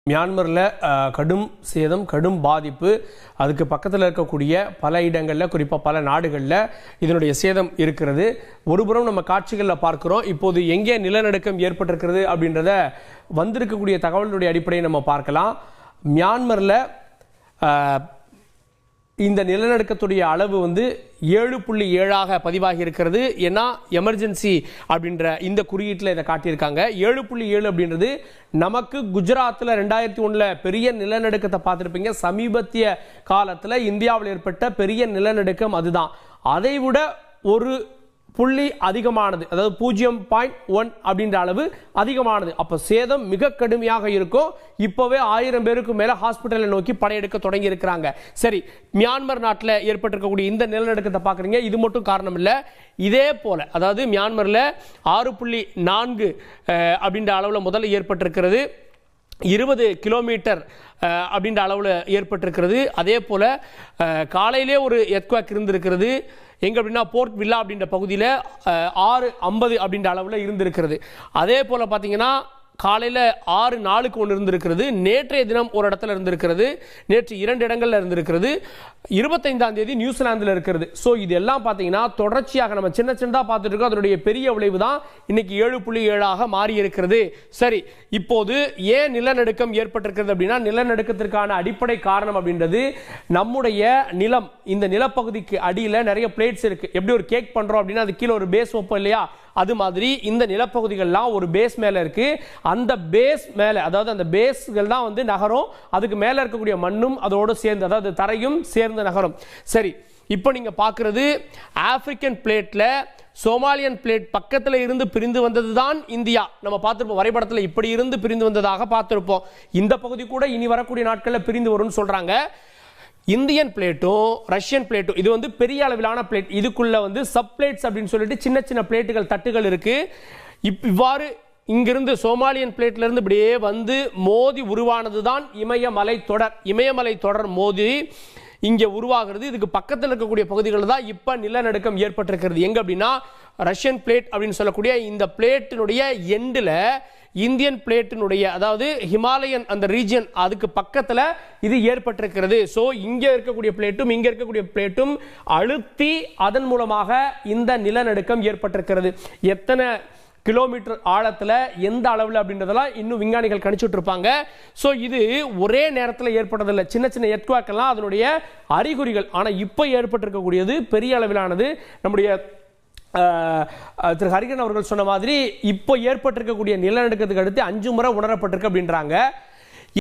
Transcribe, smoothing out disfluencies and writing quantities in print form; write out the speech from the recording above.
மியான்மரில் கடும் சேதம், கடும் பாதிப்பு. அதுக்கு பக்கத்தில் இருக்கக்கூடிய பல இடங்களில், குறிப்பாக பல நாடுகளில் இதனுடைய சேதம் இருக்கிறது. ஒருபுறம் நம்ம காட்சிகளில் பார்க்குறோம். இப்போது எங்கே நிலநடுக்கம் ஏற்பட்டிருக்கிறது அப்படின்றத வந்திருக்கக்கூடிய தகவலுடைய அடிப்படையை நம்ம பார்க்கலாம். மியான்மரில் இந்த நிலநடுக்கத்துடைய அளவு 7.7 பதிவாகி இருக்கிறது. ஏன்னா எமர்ஜென்சி அப்படின்ற இந்த குறியீட்டில் இதை காட்டியிருக்காங்க. 7.7 அப்படின்றது நமக்கு குஜராத்தில் 2001 பெரிய நிலநடுக்கத்தை பார்த்துருப்பீங்க. சமீபத்திய காலத்தில் இந்தியாவில் ஏற்பட்ட பெரிய நிலநடுக்கம் அதுதான். அதை விட ஒரு புள்ளி அதிகமானது, அதாவது 0.1 அப்படின்ற அளவு அதிகமானது. அப்போ சேதம் மிக கடுமையாக இருக்கும். இப்போவே 1000 பேருக்கு மேல ஹாஸ்பிட்டலை நோக்கி படையெடுக்க தொடங்கி இருக்கிறாங்க. சரி, மியான்மர் நாட்டில் ஏற்பட்டிருக்கக்கூடிய இந்த நிலநடுக்கத்தை பார்க்குறீங்க. இது மட்டும் காரணம் இல்லை. இதே போல, அதாவது மியான்மரில் 6.4 அப்படின்ற அளவில் முதல்ல ஏற்பட்டிருக்கிறது. 20 கிலோமீட்டர் அப்படின்ற அளவில் ஏற்பட்டிருக்கிறது. அதே போல் காலையிலே ஒரு எர்த்குவேக் இருந்திருக்கிறது. எங்கே அப்படின்னா போர்ட் வில்லா அப்படின்ற பகுதியில் 6:50 அப்படின்ற அளவில் இருந்திருக்கிறது. அதே போல் பார்த்தீங்கன்னா காலையில் 6:04 ஒன்று இருந்திருக்கிறது. நேற்றைய தினம் ஒரு இடத்துல இருந்திருக்கிறது. நேற்று 2 இடங்களில் இருந்திருக்கிறது. 25ஆம் தேதி நியூசிலாந்தில் இருக்கிறது. ஸோ இது எல்லாம் பார்த்தீங்கன்னா தொடர்ச்சியாக நம்ம சின்ன சின்னதாக பார்த்துட்டு இருக்கோம். அதனுடைய பெரிய விளைவு தான் இன்னைக்கு 7.7 மாறி இருக்கிறது. சரி, இப்போது ஏன் நிலநடுக்கம் ஏற்பட்டிருக்கிறது அப்படின்னா, நிலநடுக்கத்திற்கான அடிப்படை காரணம் அப்படின்றது நம்முடைய நிலம். இந்த நிலப்பகுதிக்கு அடியில் நிறைய பிளேட்ஸ் இருக்கு. எப்படி ஒரு கேக் பண்றோம் அப்படின்னா அது கீழே ஒரு பேஸ் வைப்போம் இல்லையா, அது மாதிரி இந்த நிலப்பகுதிகள்லாம் ஒரு பேஸ் மேல இருக்கு. அந்த பேஸ் மேல, அதாவது அந்த பேஸ்கள் தான் நகரும். அதுக்கு மேல இருக்கக்கூடிய மண்ணும் அதோடு சேர்ந்து, அதாவது தரையும் சேர்ந்து நகரும். சரி, இப்போ நீங்க பார்க்கிறது ஆப்பிரிக்கன் பிளேட்ல சோமாலியன் பிளேட் பக்கத்தில் இருந்து பிரிந்து வந்தது தான் இந்தியா. நம்ம பார்த்திருப்போம் வரைபடத்தில், இப்படி இருந்து பிரிந்து வந்ததாக பார்த்திருப்போம். இந்த பகுதி கூட இனி வரக்கூடிய நாட்களில் பிரிந்து வரும்னு சொல்றாங்க. இந்தியன் பிளேட்டும் ரஷ்யன் பிளேட்டும் இது பெரிய அளவிலான பிளேட். இதுக்குள்ள சப் பிளேட்ஸ் அப்படின்னு சொல்லிட்டு சின்ன சின்ன பிளேட்டுகள், தட்டுகள் இருக்கு. இவ்வாறு இங்கிருந்து சோமாலியன் பிளேட்ல இருந்து இப்படியே மோதி உருவானது தான் இமயமலை தொடர். இமயமலை தொடர் மோதி இங்கே உருவாகிறது. இதுக்கு பக்கத்தில் இருக்கக்கூடிய பகுதிகளில் தான் இப்ப நிலநடுக்கம் ஏற்பட்டிருக்கிறது. எங்க அப்படின்னா ரஷ்யன் பிளேட் அப்படின்னு சொல்லக்கூடிய இந்த பிளேட்டினுடைய எண்டில் இந்தியன் பிளேட்டினுடைய, அதாவது ஹிமாலயன் அந்த ரீஜியன், அதுக்கு பக்கத்தில் இது ஏற்பட்டிருக்கிறது. ஸோ இங்கே இருக்கக்கூடிய பிளேட்டும் இங்கே இருக்கக்கூடிய பிளேட்டும் அழுத்தி அதன் மூலமாக இந்த நிலநடுக்கம் ஏற்பட்டிருக்கிறது. எத்தனை கிலோமீட்டர் ஆழத்தில், எந்த அளவில் அப்படின்றதெல்லாம் இன்னும் விஞ்ஞானிகள் கணிச்சுட்டு இருப்பாங்க. ஸோ இது ஒரே நேரத்தில் ஏற்பட்டதில்லை. சின்ன சின்ன எர்த்குவேக் எல்லாம் அதனுடைய அறிகுறிகள். ஆனால் இப்போ ஏற்பட்டிருக்கக்கூடியது பெரிய அளவிலானது. நம்முடைய திரு ஹரிகரன் அவர்கள் சொன்ன மாதிரி இப்போ ஏற்பட்டிருக்கக்கூடிய நிலநடுக்கத்துக்கு அடுத்து 5 முறை உணரப்பட்டிருக்கு அப்படின்றாங்க.